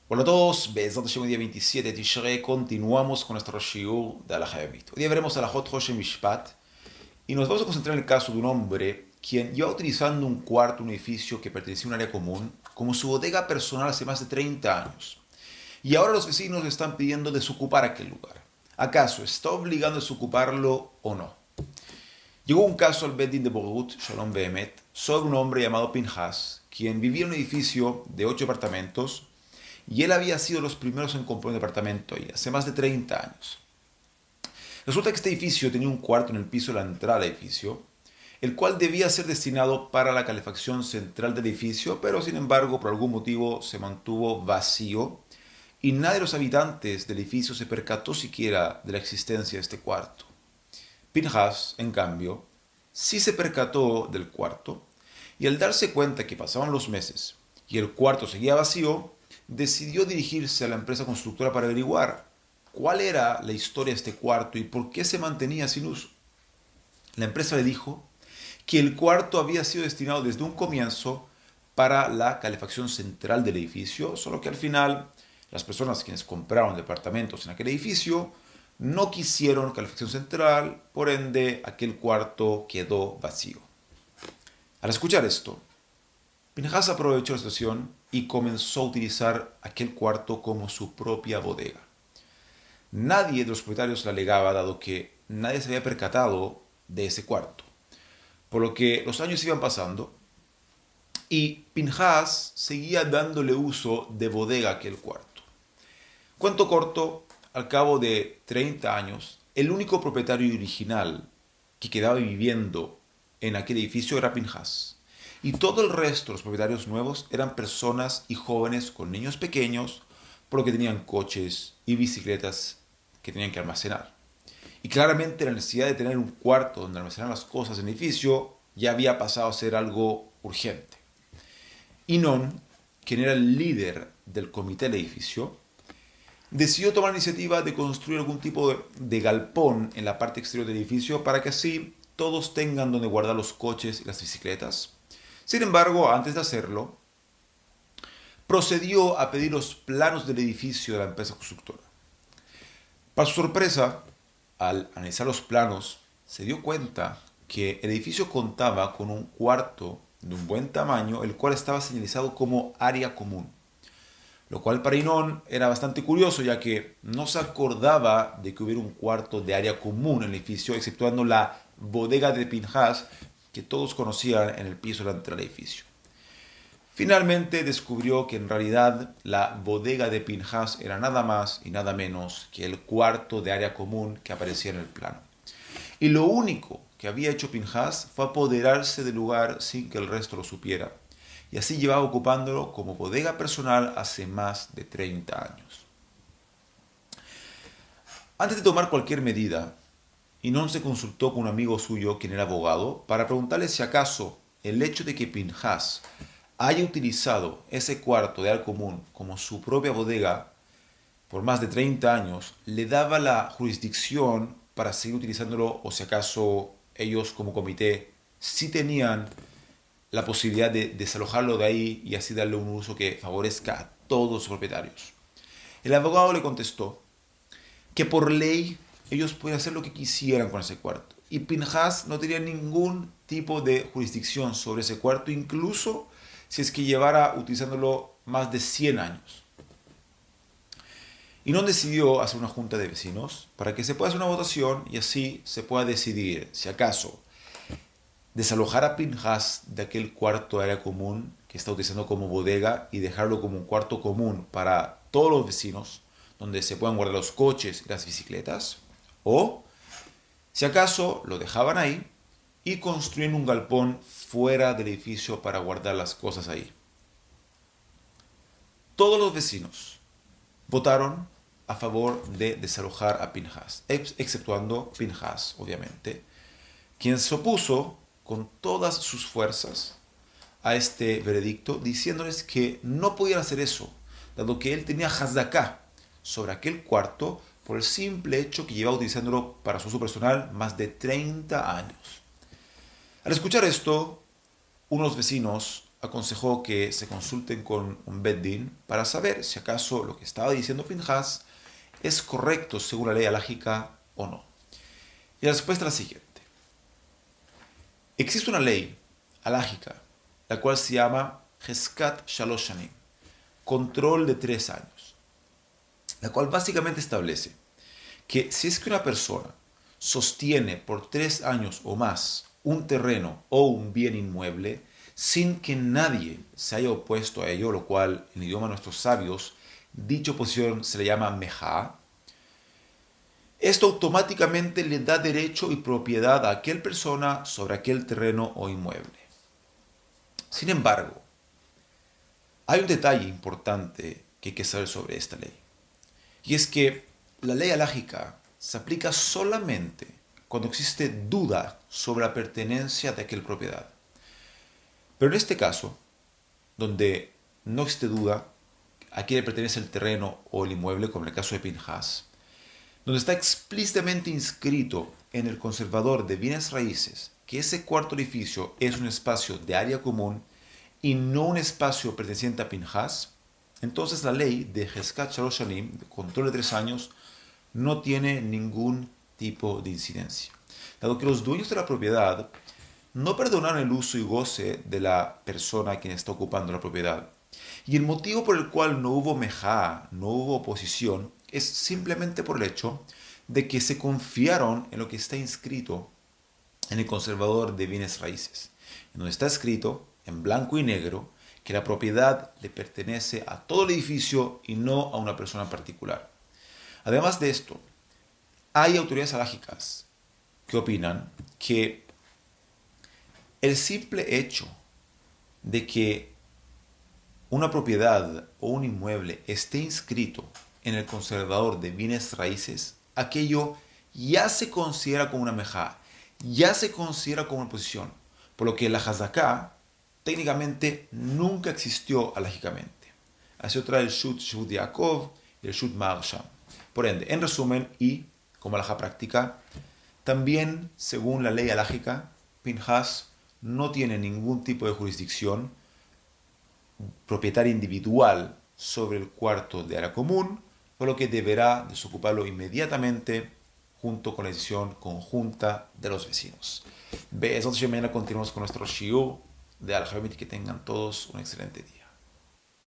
Hola a todos, Be'ezrat Hashem, hoy día 27 de Tishrei, continuamos con nuestro shiur de Alajá Yomit. Hoy día veremos Alajot Hoshem Mishpat y nos vamos a concentrar en el caso de un hombre quien lleva utilizando un cuarto, un edificio que pertenecía a un área común, como su bodega personal hace más de 30 años. Y ahora los vecinos le están pidiendo desocupar aquel lugar. ¿Acaso está obligando a desocuparlo o no? Llegó un caso al Bedín de Borut, Shalom Behemet, sobre un hombre llamado Pinhas, quien vivía en un edificio de 8 apartamentos y él había sido los primeros en comprar un departamento ahí, hace más de 30 años. Resulta que este edificio tenía un cuarto en el piso de la entrada del edificio, el cual debía ser destinado para la calefacción central del edificio, pero sin embargo por algún motivo se mantuvo vacío y nadie de los habitantes del edificio se percató siquiera de la existencia de este cuarto. Pinhas, en cambio, sí se percató del cuarto y al darse cuenta que pasaban los meses y el cuarto seguía vacío, decidió dirigirse a la empresa constructora para averiguar cuál era la historia de este cuarto y por qué se mantenía sin uso. La empresa le dijo que el cuarto había sido destinado desde un comienzo para la calefacción central del edificio, solo que al final las personas quienes compraron departamentos en aquel edificio no quisieron calefacción central, por ende aquel cuarto quedó vacío. Al escuchar esto, Pinhas aprovechó la situación y comenzó a utilizar aquel cuarto como su propia bodega. Nadie de los propietarios le alegaba, dado que nadie se había percatado de ese cuarto. Por lo que los años iban pasando y Pinhas seguía dándole uso de bodega a aquel cuarto. Cuento corto, al cabo de 30 años, el único propietario original que quedaba viviendo en aquel edificio era Pinhas. Y todo el resto de los propietarios nuevos eran personas y jóvenes con niños pequeños, por lo que tenían coches y bicicletas que tenían que almacenar. Y claramente la necesidad de tener un cuarto donde almacenar las cosas en el edificio ya había pasado a ser algo urgente. Inon, quien era el líder del comité del edificio, decidió tomar la iniciativa de construir algún tipo de galpón en la parte exterior del edificio para que así todos tengan donde guardar los coches y las bicicletas. Sin embargo, antes de hacerlo, procedió a pedir los planos del edificio de la empresa constructora. Para su sorpresa, al analizar los planos, se dio cuenta que el edificio contaba con un cuarto de un buen tamaño, el cual estaba señalizado como área común. Lo cual para Inón era bastante curioso, ya que no se acordaba de que hubiera un cuarto de área común en el edificio, exceptuando la bodega de Pinhas, que todos conocían en el piso de la entrada del edificio. Finalmente descubrió que en realidad la bodega de Pinhas era nada más y nada menos que el cuarto de área común que aparecía en el plano. Y lo único que había hecho Pinhas fue apoderarse del lugar sin que el resto lo supiera. Y así llevaba ocupándolo como bodega personal hace más de 30 años. Antes de tomar cualquier medida, Inón se consultó con un amigo suyo, quien era abogado, para preguntarle si acaso el hecho de que Pinhas haya utilizado ese cuarto de área común como su propia bodega por más de 30 años le daba la jurisdicción para seguir utilizándolo, o si acaso ellos como comité sí tenían la posibilidad de desalojarlo de ahí y así darle un uso que favorezca a todos los propietarios. El abogado le contestó que por ley ellos pueden hacer lo que quisieran con ese cuarto. Y Pinhas no tenía ningún tipo de jurisdicción sobre ese cuarto, incluso si es que llevara utilizándolo más de 100 años. Y no decidió hacer una junta de vecinos para que se pueda hacer una votación y así se pueda decidir si acaso desalojar a Pinhas de aquel cuarto de área común que está utilizando como bodega y dejarlo como un cuarto común para todos los vecinos, donde se puedan guardar los coches y las bicicletas, o si acaso lo dejaban ahí y construían un galpón fuera del edificio para guardar las cosas ahí. Todos los vecinos votaron a favor de desalojar a Pinhas, exceptuando Pinhas, obviamente, quien se opuso con todas sus fuerzas a este veredicto, diciéndoles que no podían hacer eso, dado que él tenía Hazdaká sobre aquel cuarto por el simple hecho que llevaba utilizándolo para su uso personal más de 30 años. Al escuchar esto, unos vecinos aconsejó que se consulten con un Bet Din para saber si acaso lo que estaba diciendo Pinhas es correcto según la ley alágica o no. Y la respuesta es la siguiente. Existe una ley alágica, la cual se llama Heskat Shalosh Shanim, control de 3 años, la cual básicamente establece que si es que una persona sostiene por 3 años o más un terreno o un bien inmueble sin que nadie se haya opuesto a ello, lo cual en el idioma de nuestros sabios, dicha oposición se le llama mejá, esto automáticamente le da derecho y propiedad a aquel persona sobre aquel terreno o inmueble. Sin embargo, hay un detalle importante que hay que saber sobre esta ley. Y es que la ley alágica se aplica solamente cuando existe duda sobre la pertenencia de aquella propiedad. Pero en este caso, donde no existe duda a quién le pertenece el terreno o el inmueble, como en el caso de Pinhas, donde está explícitamente inscrito en el conservador de bienes raíces que ese cuarto edificio es un espacio de área común y no un espacio perteneciente a Pinhas, entonces la ley de Heskat Shalosh Shanim, de control de 3 años, no tiene ningún tipo de incidencia. Dado que los dueños de la propiedad no perdonaron el uso y goce de la persona a quien está ocupando la propiedad. Y el motivo por el cual no hubo mejá, no hubo oposición, es simplemente por el hecho de que se confiaron en lo que está inscrito en el conservador de bienes raíces, en donde está escrito en blanco y negro que la propiedad le pertenece a todo el edificio y no a una persona en particular. Además de esto, hay autoridades alágicas que opinan que el simple hecho de que una propiedad o un inmueble esté inscrito en el conservador de bienes raíces, aquello ya se considera como una mejá, ya se considera como una posición, por lo que la hazaká técnicamente nunca existió alágicamente. Así otra el Shut Yaakov y el Shut Marsham. Por ende, en resumen, y como alajá práctica, también según la ley alágica, Pinhas no tiene ningún tipo de jurisdicción propietaria individual sobre el cuarto de área común, por lo que deberá desocuparlo inmediatamente junto con la decisión conjunta de los vecinos. Nosotros mañana continuamos con nuestro shiur de Al-Hamid. Que tengan todos un excelente día.